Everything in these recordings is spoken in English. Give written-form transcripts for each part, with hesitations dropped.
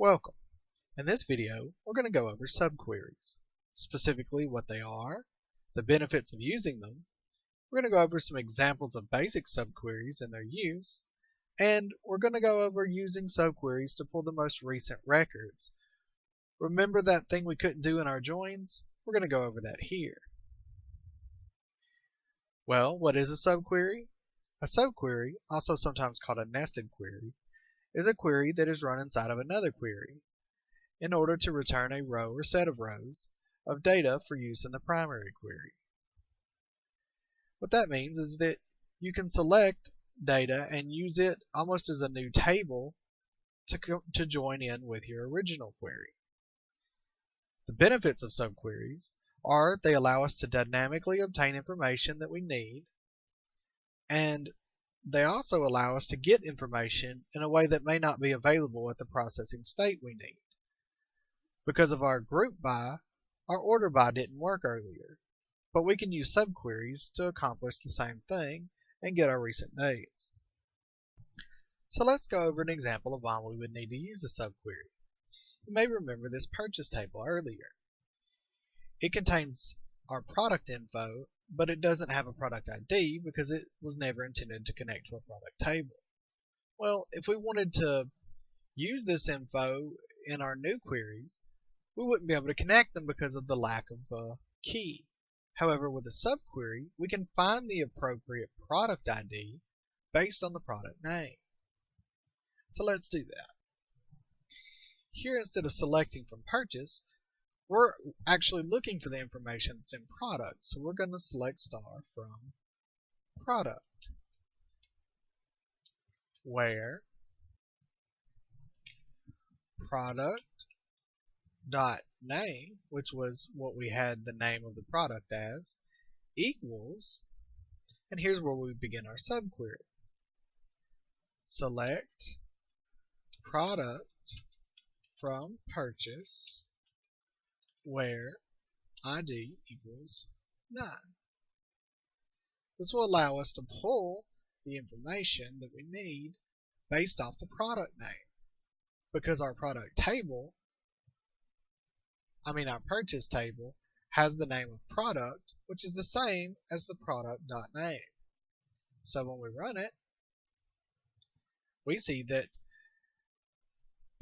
Welcome. In this video, we're going to go over subqueries, specifically what they are, the benefits of using them. We're going to go over some examples of basic subqueries and their use, and we're going to go over using subqueries to pull the most recent records. Remember that thing we couldn't do in our joins? We're going to go over that here. Well, what is a subquery? A subquery, also sometimes called a nested query, is a query that is run inside of another query in order to return a row or set of rows of data for use in the primary query. What that means is that you can select data and use it almost as a new table to join in with your original query. The benefits of subqueries are they allow us to dynamically obtain information that we need, and they also allow us to get information in a way that may not be available at the processing state we need. Because of our group by, our order by didn't work earlier, but we can use subqueries to accomplish the same thing and get our recent dates. So let's go over an example of why we would need to use a subquery. You may remember this purchase table earlier. It contains our product info, but it doesn't have a product ID because it was never intended to connect to a product table. Well, if we wanted to use this info in our new queries, we wouldn't be able to connect them because of the lack of a key. However, with a subquery, we can find the appropriate product ID based on the product name. So let's do that. Here, instead of selecting from purchase, we're actually looking for the information that's in product, so we're going to select star from product, where product.name, which was what we had the name of the product as, equals, and here's where we begin our subquery. Select product from purchase where ID equals 9. This will allow us to pull the information that we need based off the product name. Because our product table, our purchase table, has the name of product, which is the same as the product.name. So when we run it, we see that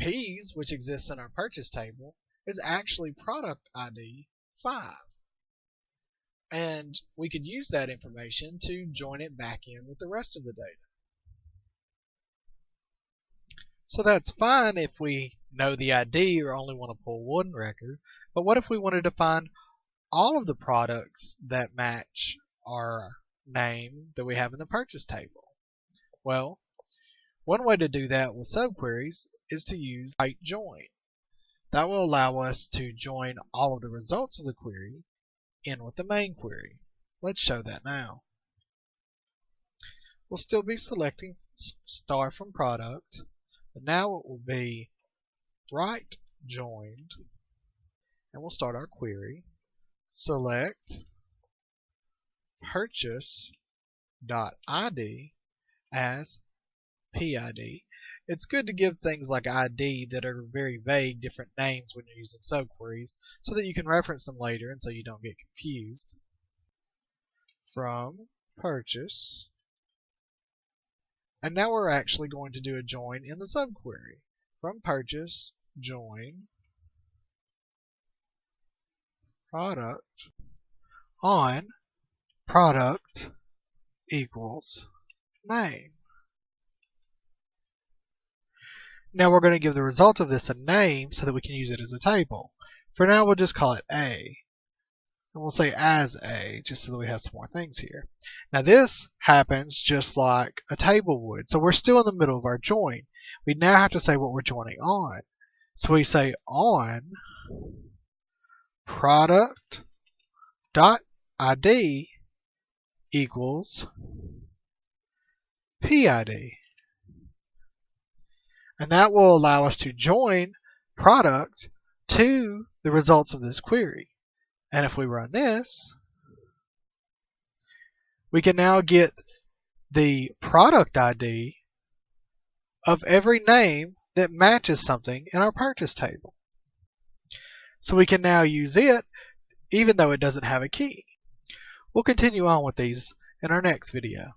P's, which exists in our purchase table, is actually product ID 5. And we could use that information to join it back in with the rest of the data. So that's fine if we know the ID or only want to pull one record, but what if we wanted to find all of the products that match our name that we have in the purchase table? Well, one way to do that with subqueries is to use right join. That will allow us to join all of the results of the query in with the main query. Let's show that now. We'll still be selecting star from product, but now it will be right joined, and we'll start our query. Select purchase.id as PID. It's good to give things like ID that are very vague different names when you're using subqueries so that you can reference them later and so you don't get confused. From purchase. And now we're actually going to do a join in the subquery. From purchase, join product on product equals name. Now we're going to give the result of this a name so that we can use it as a table. For now, we'll just call it A. And we'll say as A, just so that we have some more things here. Now this happens just like a table would. So we're still in the middle of our join. We now have to say what we're joining on. So we say on product.id equals PID. And that will allow us to join product to the results of this query. And if we run this, we can now get the product ID of every name that matches something in our purchase table. So we can now use it even though it doesn't have a key. We'll continue on with these in our next video.